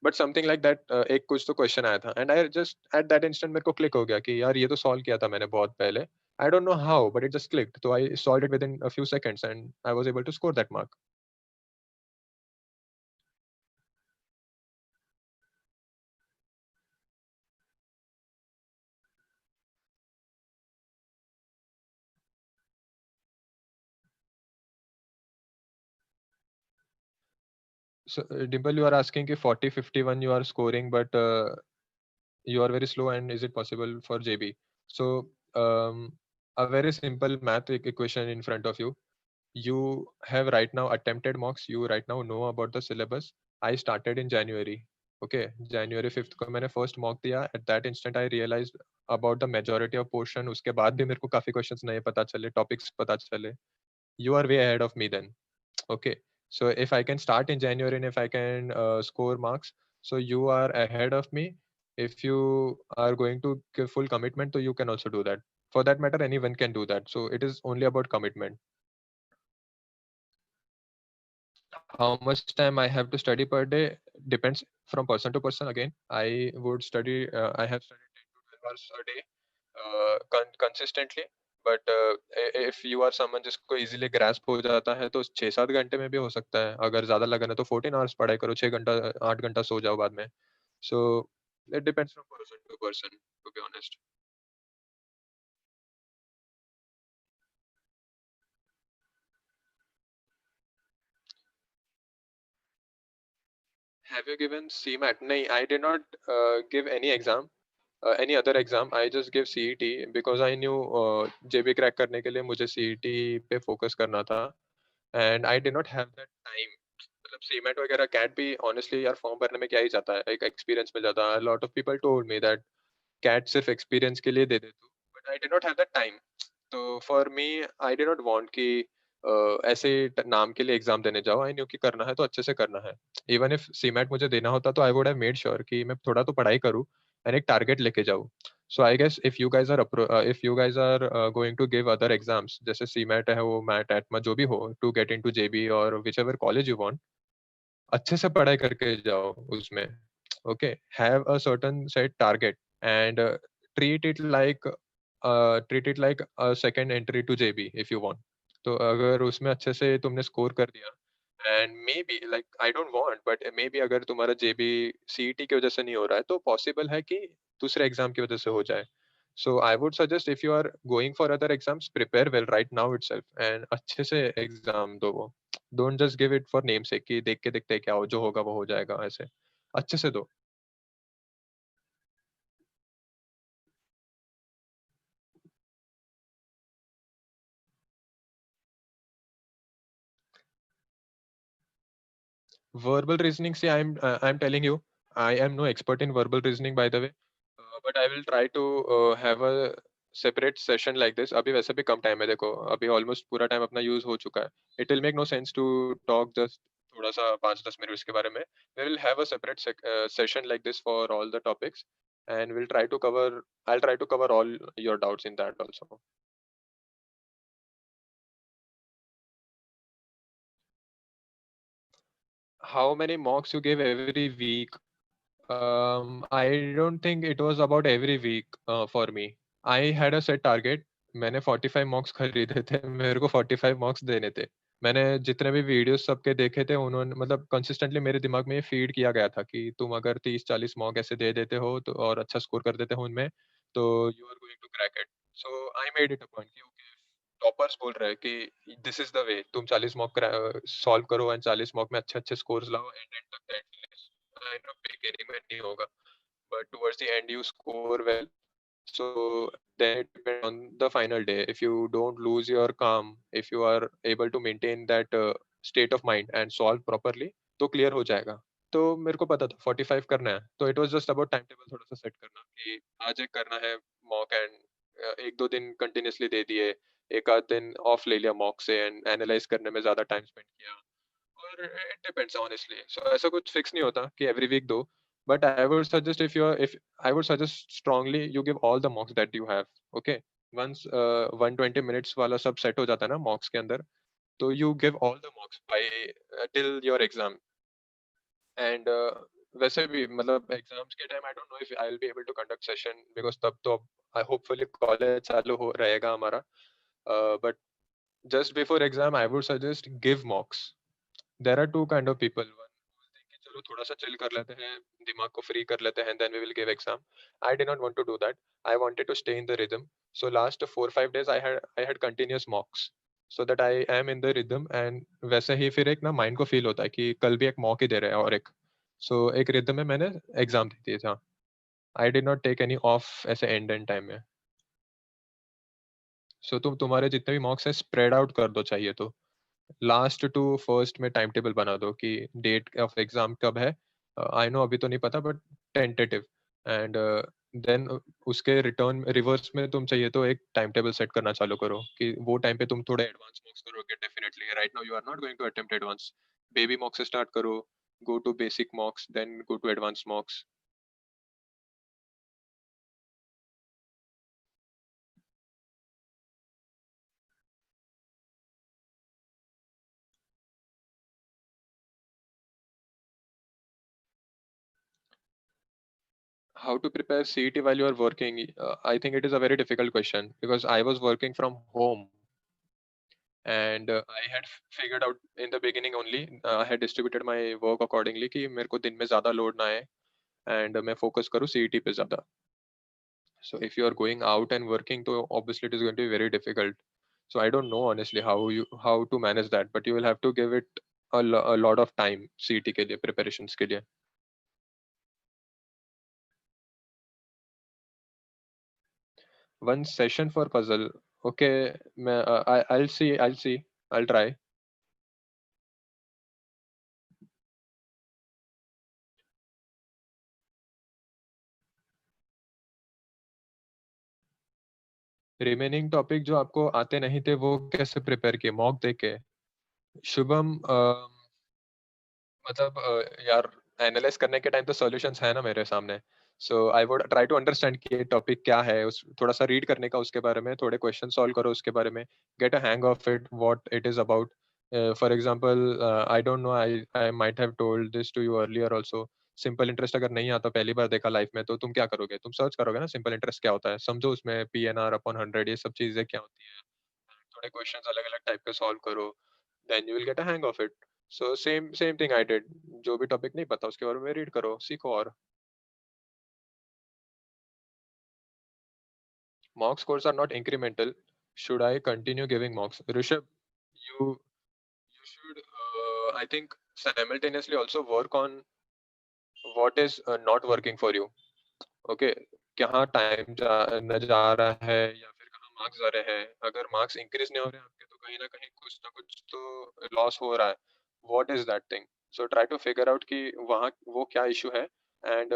but something like that. एक कुछ तो क्वेश्चन आया था and I just eight that instant मेरे को क्लिक हो गया कि यार ये तो सॉल्व किया था मैंने बहुत पहले, I don't know how but it just clicked, तो I solved it within a few seconds and I was able to score that mark. So Dimple, you are asking कि 40-51 you are scoring, but you are very slow, and is it possible for JB? So a very simple math equation in front of you. You have right now attempted mocks. You right now know about the syllabus. I started in January. Okay, January 5th को मैंने first mock दिया. At that instant I realized about the majority of portion. उसके बाद भी मेरे को काफी questions नए पता चले, topics पता चले. You are way ahead of me then. Okay, so if I can start in January and if I can score marks, so you are ahead of me. If you are going to give full commitment, so you can also do that. For that matter, anyone can do that. So it is only about commitment. How much time I have to study per day depends from person to person. Again, I would study. I have studied 10 to 12 hours a day consistently. But if you are someone जिसको easily grasp हो जाता है तो 6-7 घंटे में भी हो सकता है। अगर ज्यादा लगन है तो 14 hours पढ़ाई करो, 6 घंटा 8 घंटा सो जाओ बाद में। So it depends from person to person, to be honest. Have you given CMAT? No, I did not give any exam. Any other exam. I just give CET because I knew JB crack करने के लिए मुझे CET पे focus करना था, and I did not have that time. मतलब CMAT वगैरह CAT भी honestly यार फॉर्म भरने में क्या ही जाता है, एक एक्सपीरियंस में जाता है। A lot of people told me that CAT सिर्फ एक्सपीरियंस के लिए दे दे तू, but I did not have that time. तो for me I did not want कि ऐसे नाम के लिए एग्जाम देने जाओ। आई न्यू कि करना है तो अच्छे से करना है। इवन इफ सीमैट मुझे देना होता तो आई वुड हैव मेड श्योर कि मैं थोड़ा तो पढ़ाई करूँ एंड एक टारगेट लेके जाऊँ। So I guess if you guys are going to give other exams, जैसे CMAT है वो MAT, ATMA जो भी हो, to get into JB or whichever college you want, अच्छे से पढ़ाई करके जाओ उसमें. Okay, have a certain set target and treat it like a second entry to JB if you want. तो अगर उसमें अच्छे से तुमने स्कोर कर दिया, and may be like I don't want, but may be अगर तुम्हारा जेबी सीईटी की वजह से नहीं हो रहा है तो पॉसिबल है कि दूसरे एग्जाम की वजह से हो जाए. So I would suggest if you are going for other exams, prepare well right now itself and अच्छे से एग्जाम दो वो. Don't just give it for name से कि देख के देखते क्या हो, जो होगा वो हो जाएगा. ऐसे अच्छे से दो. Verbal reasoning, see, I'm telling you, I am no expert in verbal reasoning, by the way, but I will try to have a separate session like this. अभी वैसे भी कम टाइम है, देखो अभी ऑलमोस्ट पूरा टाइम अपना यूज हो चुका है. It will make no sense to talk just थोड़ा सा 5-10 मिनट इसके बारे में. We will have a separate session like this for all the topics, and I'll try to cover all your doubts in that also. How many mocks you give every week? I don't think it was about every week for me. I had a set target. मैंने 45 मॉक्स खरीदे थे, मेरे को 45 मॉक्स देने थे. मैंने जितने भी वीडियोस सबके देखे थे, उन्होंने मतलब कंसिस्टेंटली मेरे दिमाग में ये फीड किया गया था कि तुम अगर 30-40 मॉक ऐसे दे देते हो तो और अच्छा स्कोर कर देते हो उनमें, तो you are going to crack it. So I made it a point कि ओके, टॉपर्स बोल रहे हैं कि दिस इज द वे, तुम 40 मॉक सॉल्व करो एंड 40 मॉक में अच्छे अच्छे स्कोर्स लाओ एंड एंड तक एटलीस्ट. आई नो बिगिनिंग में नहीं होगा, but towards the end you score well. So then it depends on the final day. If you don't lose your calm, if you are able to maintain that state of mind and solve properly, तो clear हो जाएगा. तो मेरे को पता था 45 करना है, तो it was just about time table थोड़ा सा सेट करना कि आज एक करना है मॉक, एंड एक दो दिन कंटिन्यूसली दे दिए, एक आध दिन ऑफ ले लिया मॉक से एंड एनालाइज करने में ज्यादा टाइम स्पेंड किया. और इट डिपेंड्स ऑनेस्टली, सो ऐसा कुछ फिक्स नहीं होता कि एवरी वीक दो. But I would suggest if I would suggest strongly you give all the mocks that you have. Okay, once 120 minutes वाला सब सेट हो जाता है ना मॉक्स के अंदर, तो you give all the mocks by till your exam. And वैसे भी मतलब एग्जाम्स के time I don't know if I will be able to conduct session, because तब तो आई होपफुली कॉलेज चालू हो रहेगा हमारा. But just before exam I would suggest give mocks. There are two kind of people. One कि चलो थोड़ा सा चिल कर लेते हैं, दिमाग को फ्री कर लेते हैं, then we will give exam. I did not want to do that. I wanted to stay in the rhythm. So last 4-5 days I had continuous mocks, so that I am in the rhythm. And वैसे ही फिर एक ना mind को feel होता है कि कल भी एक मॉक ही दे रहे हैं और एक, सो एक रिदम में मैंने एग्जाम दी थी. हाँ, I did not take any of ऐसे एंड टाइम में. सो तुम्हारे जितने भी मॉक्स है स्प्रेड आउट कर दो चाहिए तो. लास्ट टू फर्स्ट में टाइम टेबल बना दो कि डेट ऑफ एग्जाम कब है. आई नो अभी तो नहीं पता, बट टेंटेटिव. एंड देन उसके रिटर्न रिवर्स में तुम चाहिए तो एक टाइम टेबल सेट करना चालू करो कि वो टाइम पे तुम थोड़े एडवांस मॉक्स करोगे. Definitely right now you are not going to attempt advance. Baby mocks से स्टार्ट करो, go to basic mocks, then go to advance mocks. How to prepare CET while you are working? I think it is a very difficult question because I was working from home, and I had figured out in the beginning only. I had distributed my work accordingly कि मेरे को दिन में ज़्यादा load ना आए and मैं focus करूँ CET पे ज़्यादा. So if you are going out and working, तो obviously it is going to be very difficult. So I don't know honestly how to manage that, but you will have to give it a lot of time CET के लिए preparations के लिए. One session for puzzle. Okay, I'll see. I'll try. Remaining topic जो आपको आते नहीं थे वो कैसे प्रिपेयर किए मॉक देके? शुभम, मतलब यार एनालाइज करने के टाइम तो सॉल्यूशंस है ना मेरे सामने। So I would try to understand कि ये टॉपिक क्या है, उस थोड़ा सा रीड करने का उसके बारे में, थोड़े क्वेश्चन सॉल्व करो उसके बारे में, get a hang of it what it is about. For example I don't know, I might have told this to you earlier also. Simple interest अगर नहीं आता पहली बार देखा लाइफ में, तो तुम क्या करोगे? तुम सर्च करोगे ना सिंपल इंटरेस्ट क्या होता है, समझो उसमें पीएनआर अपॉन 100 ये सब चीजें क्या होती है, थोड़े क्वेश्चंस अलग-अलग टाइप के सॉल्व करो, then you will get a hang of it. So same same thing I did. जो भी टॉपिक नहीं पता उसके बारे में रीड करो, सीखो। और mock scores are not incremental. Should I continue giving mocks? Rishabh, you should I think simultaneously also work on what is not working for you. Okay, कहाँ टाइम जा न जा रहा है या फिर कहाँ मार्क्स जा रहे हैं। अगर मार्क्स इंक्रीज नहीं हो रहे हैं आपके, तो कहीं ना कहीं कुछ ना कुछ तो लॉस हो रहा है। What is that thing? So try to figure out कि वहाँ वो क्या इशू है, एंड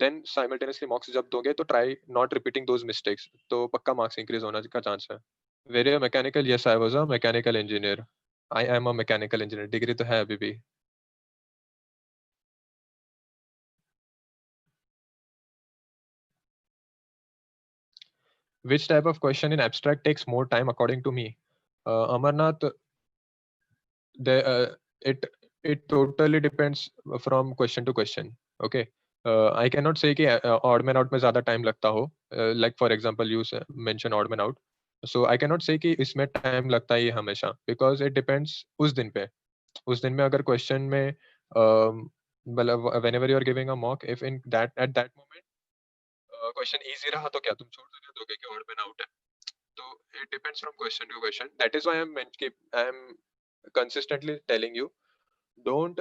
देन साइमल्टेनियसली मार्क्स जब दोगे तो try not repeating those mistakes, तो पक्का मार्क्स इंक्रीज होने का चांस है। Very mechanical, yes I was a mechanical engineer. I am a mechanical engineer, degree तो है अभी भी। Which type of question in abstract takes more time according to me? Amarnath, the, it totally depends from question to question. Okay, I cannot say कि odd man out में ज़्यादा time लगता हो. Like for example, you mention odd man out. So I cannot say कि इसमें time लगता ही है हमेशा, because it depends उस दिन पे। उस दिन में अगर question में मतलब whenever you are giving a mock, if in that at that moment question easy रहा तो क्या तुम छोड़ दोगे कि ऑड मैन आउट है? तो it depends from question to question. That is why I'm consistently telling you, don't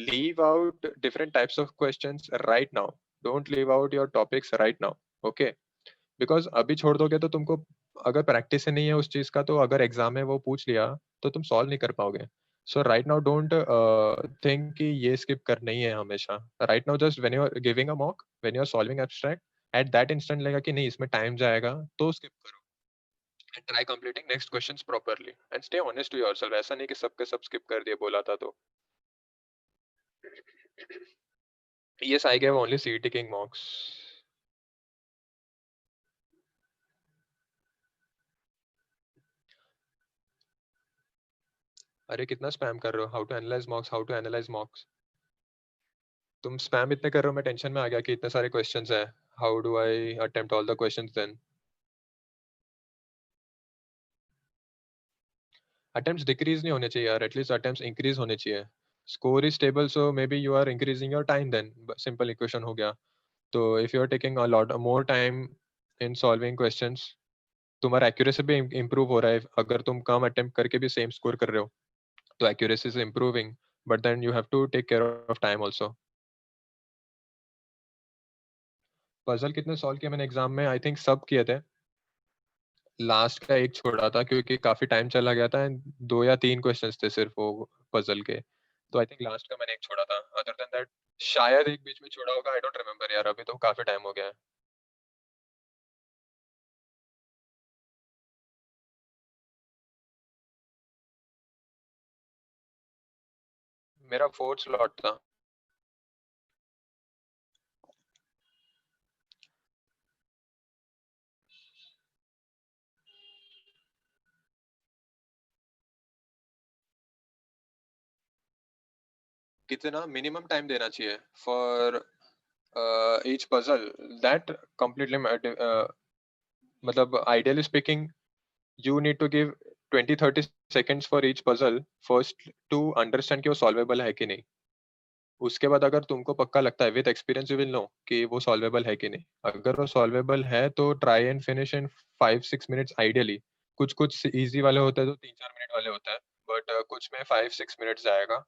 leave out different types of questions right now. Don't leave out your topics right now. Okay? Because अभी छोड़ दोगे तो तुमको, अगर practice ही नहीं है उस चीज का, तो अगर एग्जाम में वो पूछ लिया तो तुम सॉल्व नहीं कर पाओगे। So right now don't think कि ये स्किप करना ही है हमेशा। Right now just when you are giving a mock, when you are solving abstract, at that instant लगेगा कि नहीं इसमें टाइम जाएगा, तो स्किप करो and try completing next questions properly and stay honest to yourself। ऐसा नहीं कि सबके सब skip कर दिए बोला था तो। Yes, I gave only CET King mocks। अरे कितना स्पैम कर रहे हो? How to analyse mocks, how to analyse mocks. तुम स्पैम इतने कर रहे हो, मैं टेंशन में आ गया कि इतने सारे क्वेश्चंस हैं। How do I attempt all the questions then? Attempts decrease नहीं होने चाहिए यार, एटलीस्ट अटेम्प्ट्स इंक्रीज होने चाहिए। Score is stable, so maybe you are increasing your time then. Simple equation हो गया। तो if you are taking a lot more time in solving questions, तुम्हारा एक्यूरेसी भी इम्प्रूव हो रहा है। अगर तुम कम अटेम्प्ट करके भी सेम स्कोर कर रहे हो, तो accuracy is improving, but then you have to take care of time also. Puzzle कितने सॉल्व किए मैंने एग्जाम में? आई थिंक सब किए थे। लास्ट का एक छोड़ा था क्योंकि काफी टाइम चला गया था, and 2 या 3 क्वेश्चंस थे सिर्फ वो पजल के। तो आई थिंक लास्ट का मैंने एक छोड़ा था। अदर देन दैट शायद एक बीच में छोड़ा होगा, आई डोंट रिमेम्बर यार, अभी तो काफी टाइम हो गया है। मेरा फोर्थ स्लॉट था। कितना मिनिमम टाइम देना चाहिए for each puzzle? That completely मतलब ideally speaking, you need to give 20-30 seconds for each puzzle first to understand कि वो solvable है कि नहीं। उसके बाद अगर तुमको पक्का लगता है, with experience you will know कि वो सॉल्वेबल है कि नहीं। अगर वो सॉल्वेबल है तो try and finish in 5-6 minutes ideally. कुछ कुछ इजी वाले होते हैं तो 3-4 मिनट वाले होते हैं, बट कुछ में 5-6 मिनट्स जाएगा।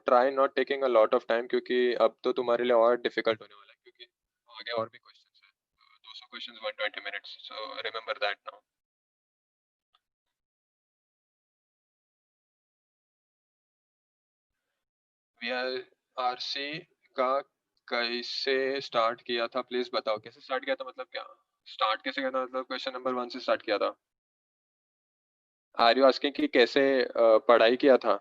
Try not taking a lot of time, क्योंकि अब तो तुम्हारे लिए और डिफिकल्ट होने वाला है, क्योंकि आगे और भी क्वेश्चंस है। 200 questions 120 minutes, so remember that now. VRC का कैसे स्टार्ट किया था प्लीज बताओ। कैसे स्टार्ट किया था मतलब क्या? स्टार्ट कैसे किया था मतलब क्वेश्चन नंबर 1 से स्टार्ट किया था? आर यू आस्किंग कि कैसे पढ़ाई किया था?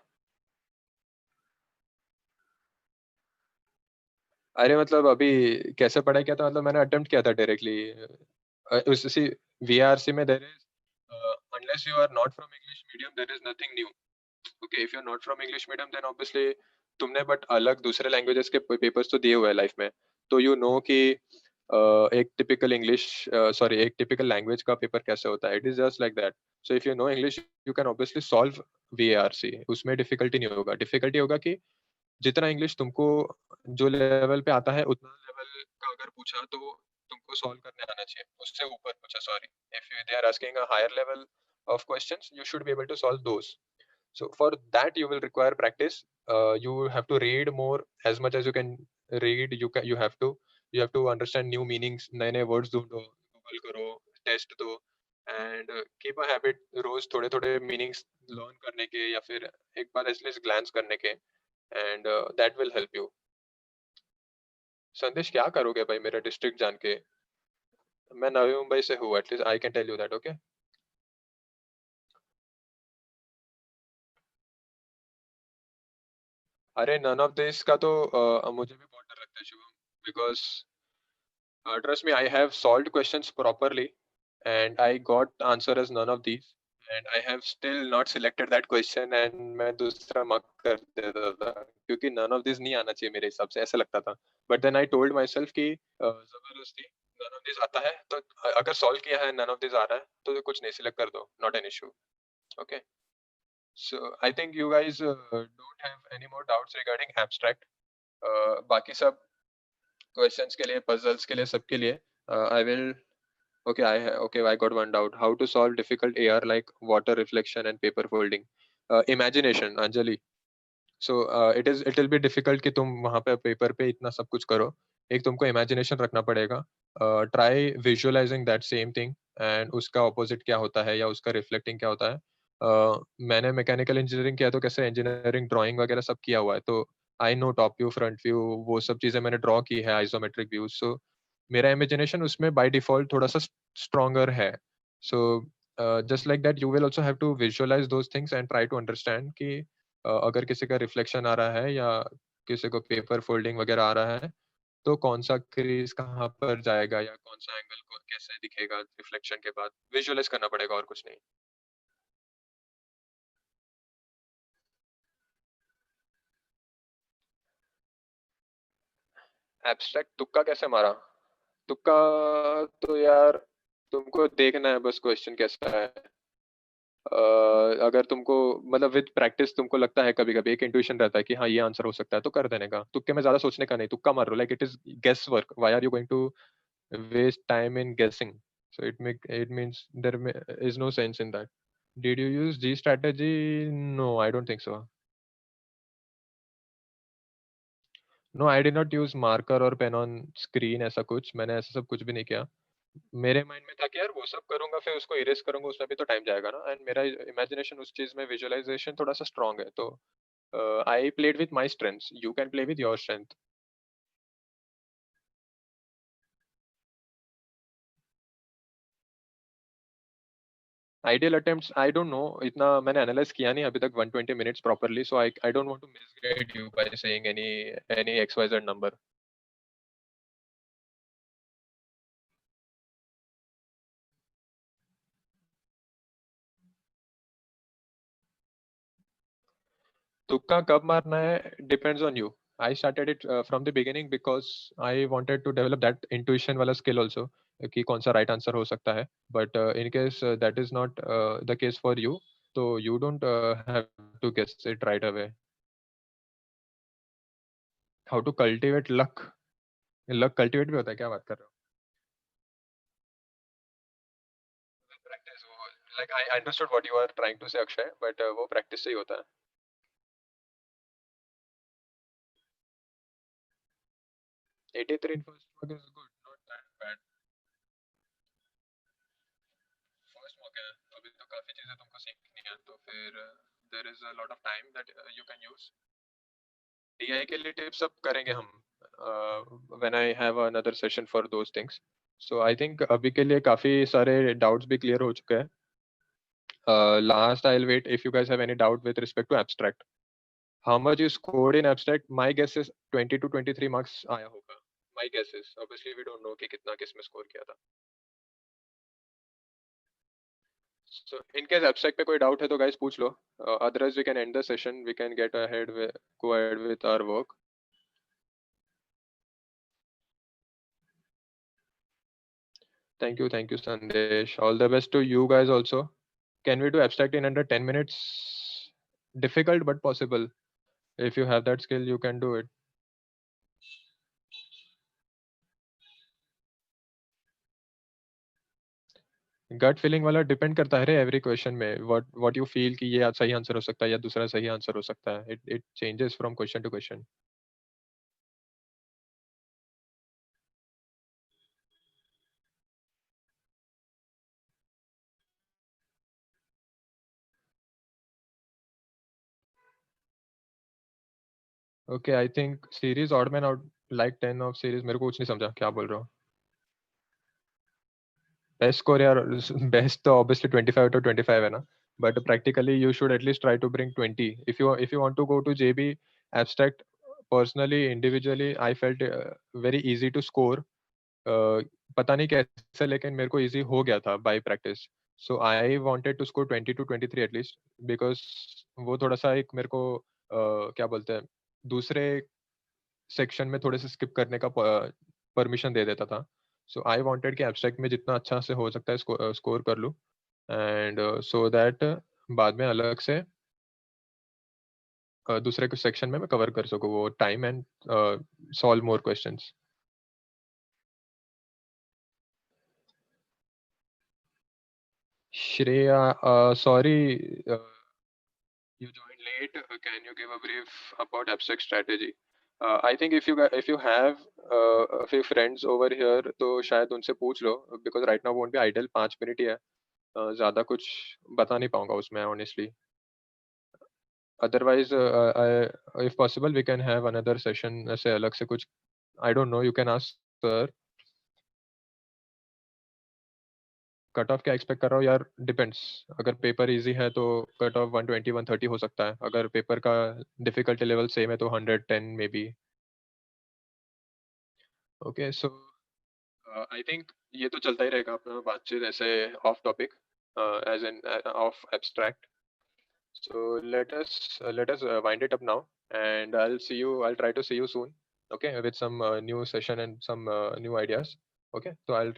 अरे मतलब अभी कैसे पढ़ाई किया था, मतलब मैंने अटेम्प्ट किया था डायरेक्टली उसी वीआरसी में। There is unless you are not from English medium there is nothing new. Okay, if you are not from English medium then obviously तुमने बट अलग दूसरे लैंग्वेजेस के पेपर्स तो दिए हुए हैं लाइफ में, तो यू नो कि एक टिपिकल इंग्लिश सॉरी एक टिपिकल लैंग्वेज का पेपर कैसे होता है। It is just like that. So if you know English you can obviously solve VRC, उसमें डिफिकल्टी नहीं होगा। डिफिकल्टी होगा कि जितना इंग्लिश तुमको जो लेवल पे आता है उतना लेवल का अगर पूछा तो तुमको सॉल्व करने आना चाहिए, उससे ऊपर पूछा sorry. If they are asking a higher level of questions you should be able to solve those. So for that you will require practice. You have to read more as much as you can read. You have to understand new meanings, नए नए words ढूंढो, Google करो, test दो, and keep a habit रोज थोड़े थोड़े meanings learn करने के या फिर एक बार at least glance करने के, and that will help you. संदेश क्या करोगे भाई मेरा डिस्ट्रिक्ट जान के? मैं नवी मुंबई से हूँ, at least I can tell you that. Okay, अरे नन ऑफ दिस का तो मुझे भी बहुत डर लगता है Shubham, because trust me, I have solved questions properly and I got answer as none of these, and I have still not selected that question and मैं दूसरा mark कर देता था क्योंकि none of these नहीं आना चाहिए मेरे हिसाब से, ऐसा लगता था। But then I told myself कि जबरदस्ती none of these आता है तो अगर solve किया है none of these आ रहा है तो कुछ नहीं, select कर दो, not an issue. Okay, so I think you guys don't have any more doubts regarding abstract. बाकी सब questions के लिए, puzzles के लिए, सबके लिए I will. Okay, I got one doubt. How to solve difficult AR like water reflection and paper folding? Imagination, Anjali. So it will be difficult कि तुम वहाँ पे पेपर पे इतना सब कुछ करो। एक तुमको इमेजिनेशन रखना पड़ेगा। Try visualising that same thing and उसका ऑपोजिट क्या होता है या उसका रिफ्लेक्टिंग क्या होता है। मैंने मैकेनिकल इंजीनियरिंग किया तो कैसे इंजीनियरिंग ड्राइंग वगैरह सब किया हुआ है, तो I know top view, front view, वो सब चीजें मैंने ड्रॉ की है, आइसोमेट्रिक व्यूज। सो मेरा इमेजिनेशन उसमें बाय डिफॉल्ट थोड़ा सा स्ट्रॉन्गर है। So just like that you will also have to visualise those things and try to understand कि अगर किसी का रिफ्लेक्शन आ रहा है या किसी को पेपर फोल्डिंग वगैरह आ रहा है तो कौन सा क्रीज कहाँ पर जाएगा या कौन सा एंगल को कैसे दिखेगा रिफ्लेक्शन के बाद, विजुअलाइज करना पड़ेगा और कुछ नहीं। एब्स्ट्रैक्ट तुक्का कैसे मारा? तुक्का तो यार तुमको देखना है बस क्वेश्चन कैसा है। अगर तुमको मतलब विद प्रैक्टिस तुमको लगता है कभी कभी एक इंट्यूशन रहता है कि हाँ ये आंसर हो सकता है तो कर देने का, तुक्के में ज्यादा सोचने का नहीं, तुक्का मार रो, like it is guess work, why are you going to waste time in guessing? So it means there is no sense in that. Did you use G strategy? No, I don't think so. No, I did not use marker और pen on screen, ऐसा कुछ मैंने ऐसा सब कुछ भी नहीं किया। मेरे माइंड में था कि यार वो सब करूंगा फिर उसको इरेज करूंगा, उसमें भी तो टाइम जाएगा ना, एंड मेरा इमेजिनेशन उस चीज में विजुअलाइजेशन थोड़ा सा स्ट्रांग है, तो I played with my strengths, you can play with your strength. Ideal attempts I don't know, इतना मैंने एनालाइज किया नहीं अभी तक 120 minutes properly, so I don't want to misguide you by saying any XYZ number. तुक्का कब मारना है depends on you. I started it from the beginning because I wanted to develop that intuition वाला skill also कि कौन सा right answer हो सकता है, but in case that is not the case for you, तो you don't have to guess it right away. How to cultivate luck? Luck cultivate भी होता है, क्या बात कर रहे हो? प्रैक्टिस वो, like I understood what you are trying to say Akshay, but वो प्रैक्टिस से ही होता है। 83 in first mark is good, not that bad. First मौका है, अभी तो काफी चीजें तुमको सीखनी है, तो फिर there is a lot of time that you can use. DI के लिए टिप्स सब करेंगे हम when I have another session for those things. So I think अभी के लिए काफी सारे डाउट्स भी क्लियर हो चुके हैं। Last I will wait if you guys have any doubt with respect to abstract. how much you scored in abstract? My guess is 20 to 23 marks आया होगा. My guess is, obviously we don't know कि कितना किस में score किया था. So in case abstract पे कोई doubt है तो guys पूछ लो. Otherwise we can end the session. We can go ahead with our work. Thank you, Sandesh. All the best to you guys also. Can we do abstract in under 10 minutes? Difficult but possible. If you have that skill, you can do it. Gut feeling वाला depend करता है रे every question में. What you feel कि ये सही answer हो सकता है या दूसरा सही आंसर हो सकता है. It changes from question to question. Okay, I think series odd man out like 10 of series. मेरे को कुछ नहीं समझा क्या बोल रहा हूँ. बेस्ट स्कोर यार, बेस्ट तो ऑब्वियसली 25 to 25 है ना. But practically you should at least try to bring 20 if you want to go to JB abstract. Personally, individually, I felt very easy to score. पता नहीं कैसे लेकिन मेरे को इजी हो गया था by practice. So I wanted to score 20 to 23 at least, because वो थोड़ा सा एक मेरे को क्या बोलते हैं, दूसरे सेक्शन में थोड़े से स्किप करने का परमिशन दे देता था. सो आई वांटेड कि एब्स्ट्रैक्ट में जितना अच्छा से हो सकता है स्कोर कर लूँ, एंड सो दैट बाद में अलग से दूसरे कुछ सेक्शन में मैं कवर कर सकूँ वो time and solve more questions. Shreya, sorry, you joined late. Can you give a brief about abstract strategy? I think if you have a few friends over here, तो शायद उनसे पूछ लो, because right now won't be idle. 5 minute ही है. ज़्यादा कुछ बता नहीं पाऊंगा उसमें honestly. Otherwise, if possible, we can have another session ऐसे अलग से कुछ. I don't know. You can ask sir. Cut off क्या एक्सपेक्ट कर रहा हूँ यार, डिपेंड्स. अगर पेपर इजी है तो कट ऑफ 120 130 हो सकता है. अगर पेपर का डिफिकल्टी लेवल सेम है तो 110 maybe. Okay, so I think ये तो चलता ही रहेगा अपना बातचीत ऐसे off topic, as an of abstract. So let us wind it up now, and I'll try to see you soon. Okay, with some new session and some new ideas. Okay, so I'll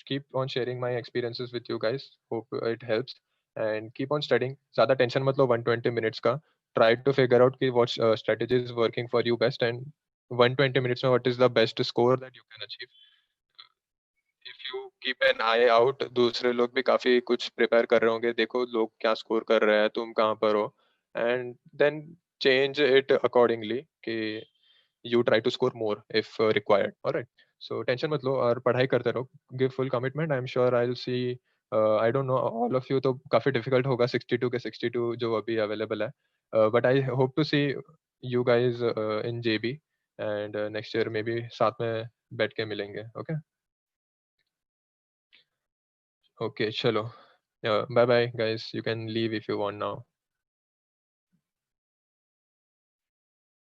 keep on sharing my experiences with you guys. Hope it helps, and keep on studying. ज़्यादा tension मत लो 120 minutes का. Try to figure out कि what strategy is working for you best, and 120 minutes में what is the best score that you can achieve. If you keep an I out, दूसरे लोग भी काफी कुछ प्रिपेयर कर रहे होंगे. देखो लोग क्या स्कोर कर रहे हैं, तुम कहाँ पर हो, and then change it accordingly कि you try to score more if required. Alright, so tension मत लो और पढ़ाई करते रहो. Give full commitment. I am sure I will see. I don't know all of you, तो काफी डिफिकल्ट होगा 62 के 62 जो अभी अवेलेबल है. But I hope to see you guys in JB, and next year maybe साथ में बैठ के मिलेंगे. Okay. Okay, chalo. Yeah, bye bye, guys. You can leave if you want now.